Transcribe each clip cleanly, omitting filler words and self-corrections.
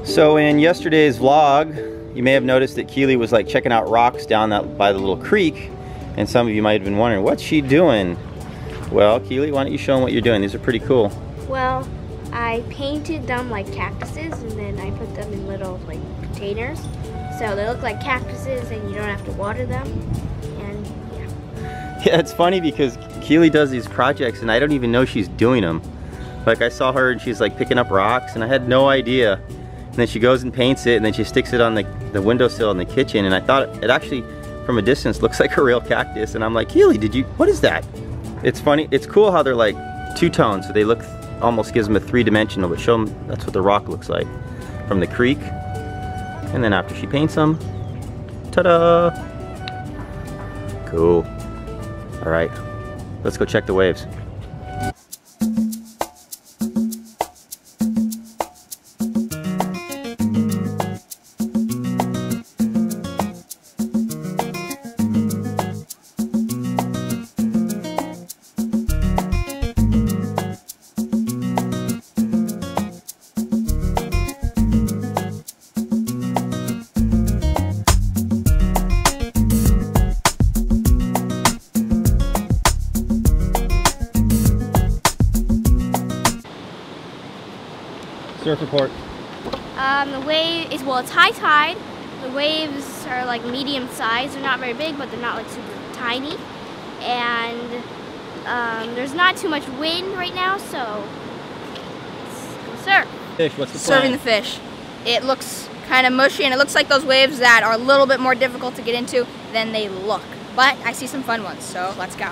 So in yesterday's vlog, you may have noticed that Keely was like checking out rocks down by the little creek, and some of you might have been wondering, what's she doing? Well, Keely, why don't you show them what you're doing? These are pretty cool. Well, I painted them like cactuses, and then I put them in little like containers, so they look like cactuses, and you don't have to water them. And Yeah, it's funny because Keely does these projects, and I don't even know she's doing them. Like I saw her, and she's like picking up rocks, and I had no idea. And then she goes and paints it, and then she sticks it on the windowsill in the kitchen, and I thought it actually, from a distance, looks like a real cactus. And I'm like, Keely, what is that? It's funny, it's cool how they're like two-tone, so they look, almost gives them a three-dimensional, but show them that's what the rock looks like from the creek. And then after she paints them, ta-da! Cool. All right, let's go check the waves. Surf report. the wave is, well, it's high tide. The waves are like medium size. They're not very big, but they're not like super tiny. And there's not too much wind right now, so let's go surf. Fish, what's the plan? Serving the fish. It looks kind of mushy, and it looks like those waves that are a little bit more difficult to get into than they look. But I see some fun ones, so let's go.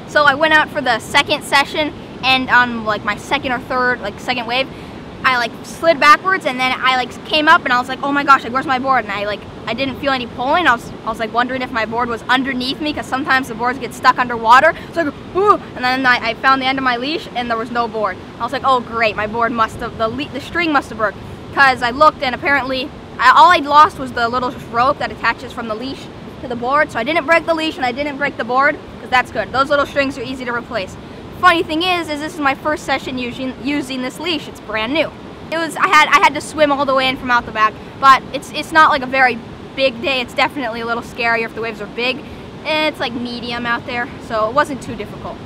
So I went out for the second session, and on like my second or third, second wave, I like slid backwards, and then I like came up, and I was like, oh my gosh, like where's my board? And I didn't feel any pulling. I was like wondering if my board was underneath me, because sometimes the boards get stuck underwater. So like, ooh, and then I found the end of my leash, and there was no board. I was like, oh great, my board must have, the string must have broke, because I looked, and apparently all I'd lost was the little rope that attaches from the leash to the board, so I didn't break the leash and I didn't break the board, because that's good. Those little strings are easy to replace. Funny thing is this is my first session using this leash. It's brand new. I had to swim all the way in from out the back, but it's not like a very big day. It's definitely a little scarier if the waves are big. It's like medium out there, so it wasn't too difficult.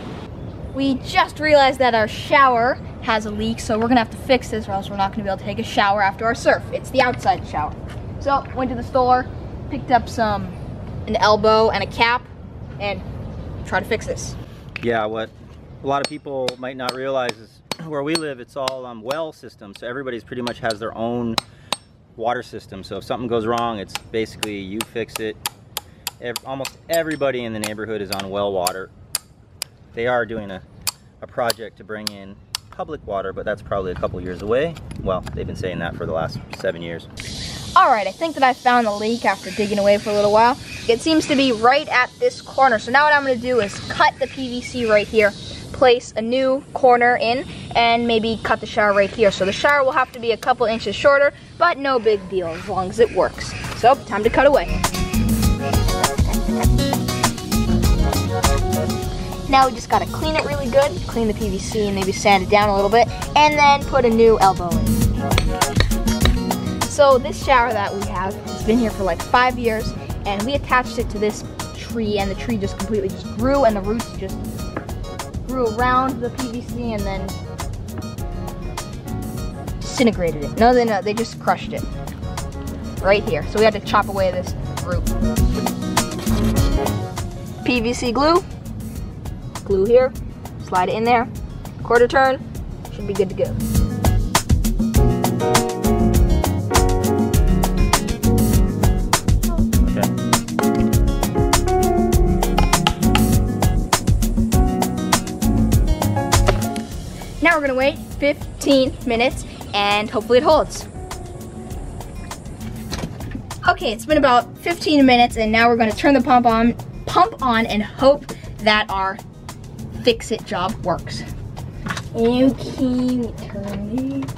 We just realized that our shower has a leak, so we're gonna have to fix this or else we're not gonna be able to take a shower after our surf. It's the outside shower. So went to the store, picked up an elbow and a cap, and try to fix this. Yeah, what a lot of people might not realize is where we live, it's all well systems, so everybody's pretty much has their own water system. So if something goes wrong, it's basically you fix it. Almost everybody in the neighborhood is on well water. They are doing a project to bring in public water, but that's probably a couple years away. Well, they've been saying that for the last 7 years. Alright, I think that I found the leak after digging away for a little while. It seems to be right at this corner. So now what I'm going to do is cut the PVC right here, place a new corner in, and maybe cut the shower right here. So the shower will have to be a couple inches shorter, but no big deal as long as it works. So, time to cut away. Now we just got to clean it really good, clean the PVC and maybe sand it down a little bit, and then put a new elbow in. So this shower that we have has been here for like 5 years, and we attached it to this tree, and the tree just completely grew, and the roots just grew around the PVC and then disintegrated it. No, they just crushed it right here. So we had to chop away this root. PVC glue here, slide it in there, quarter turn, should be good to go. Now we're gonna wait 15 minutes and hopefully it holds. Okay, it's been about 15 minutes and now we're gonna turn the pump on and hope that our fix-it job works. Okay, turn it.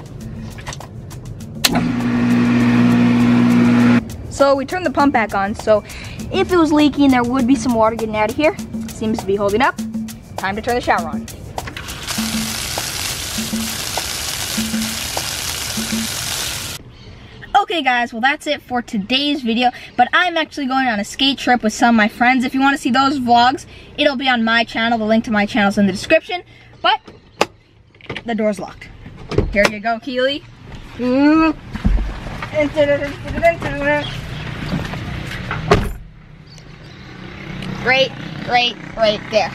So we turned the pump back on, so if it was leaking there would be some water getting out of here. Seems to be holding up. Time to turn the shower on. Okay guys, well that's it for today's video, but I'm actually going on a skate trip with some of my friends. If you want to see those vlogs, it'll be on my channel. The link to my channel is in the description, but the door's locked. Here you go, Keely. Right there.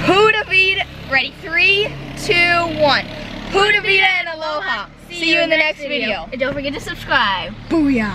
Huda Vida, ready, 3, 2, 1. Huda Vida and aloha. See you in the next video. And don't forget to subscribe. Booyah.